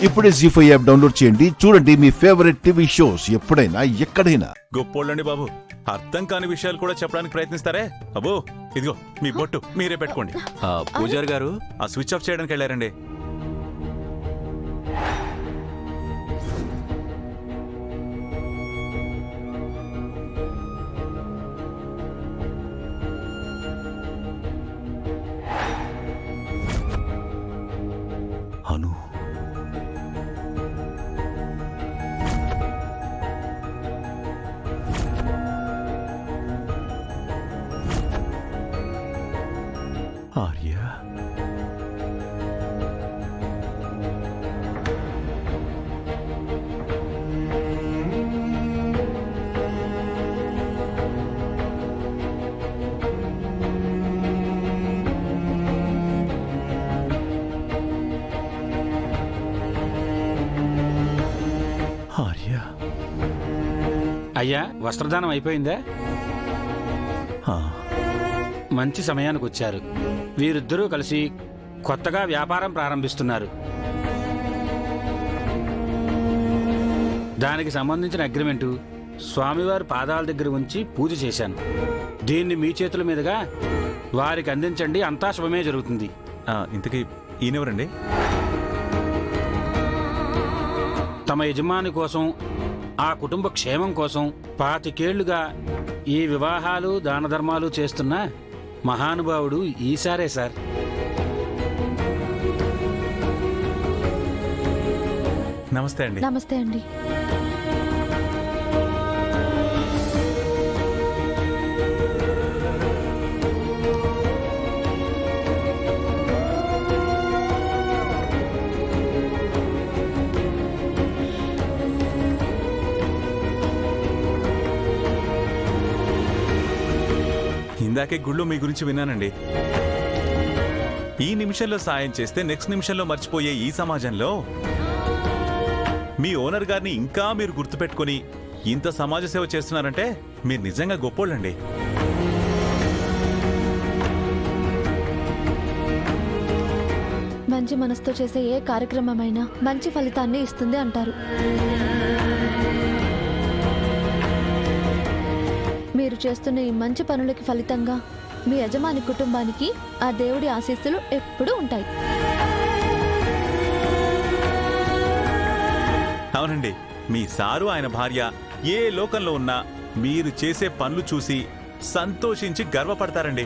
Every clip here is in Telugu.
ఇప్పుడే జీ5 యాప్ డౌన్లోడ్ చేయండి. చూడండి మీ ఫేవరెట్ టీవీ షోస్ ఎప్పుడైనా ఎక్కడైనా. గొప్పోళ్ళండి బాబు, అర్థం కాని విషయాలు కూడా చెప్పడానికి ప్రయత్నిస్తారే. అబ్బో ఇదిగో మీ బొట్టు మీరే పెట్టుకోండి. పూజారి గారు ఆ స్విచ్ ఆఫ్ చేయడానికి వెళ్ళారండి. అను ఆర్య ఆర్య అయ్యా, వస్త్రదానం అయిపోయిందా? మంచి సమయానికి వచ్చారు. వీరిద్దరూ కలిసి కొత్తగా వ్యాపారం ప్రారంభిస్తున్నారు. దానికి సంబంధించిన అగ్రిమెంటు స్వామివారి పాదాల దగ్గర ఉంచి పూజ చేశాను. దీన్ని మీ చేతుల మీదుగా వారికి అందించండి. అంతా శుభమే జరుగుతుంది. ఇంతకీ ఈయనెవరండి? తమ యజమాని కోసం, ఆ కుటుంబ క్షేమం కోసం 25 ఏళ్లుగా ఈ వివాహాలు దాన ధర్మాలు చేస్తున్న మహానుభావుడు ఈసారే సార్. నమస్తే అండి. నమస్తే అండి. ఇందాకే గుళ్ళో మీ గురించి విన్నానండి. ఈ నిమిషంలో సాయం చేస్తే నెక్స్ట్ నిమిషంలో మర్చిపోయే ఈ సమాజంలో మీ ఓనర్ గారిని ఇంకా మీరు గుర్తుపెట్టుకుని ఇంత సమాజ సేవ చేస్తున్నారంటే మీరు నిజంగా గొప్పోళ్ళండి. మంచి మనసుతో చేసే ఏ కార్యక్రమమైనా మంచి ఫలితాన్ని ఇస్తుంది అంటారు. మీరు చేస్తున్న ఈ మంచి పనులకి ఫలితంగా మీ యజమాని కుటుంబానికి ఆ దేవుడి ఆశీస్సులు ఎప్పుడూ ఉంటాయి. అవునండి, మీ సారు ఆయన భార్య ఏ లోకంలో ఉన్నా మీరు చేసే పనులు చూసి సంతోషించి గర్వపడతారండి.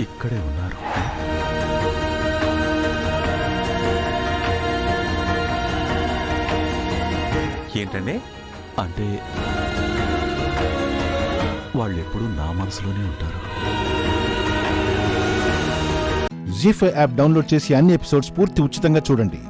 ఇక్కడే ఉన్నారు. ఏంటండి? అంటే వాళ్ళు ఎప్పుడూ నా మనసులోనే ఉంటారు. జీ5 యాప్ డౌన్లోడ్ చేసి అన్ని ఎపిసోడ్స్ పూర్తి ఉచితంగా చూడండి.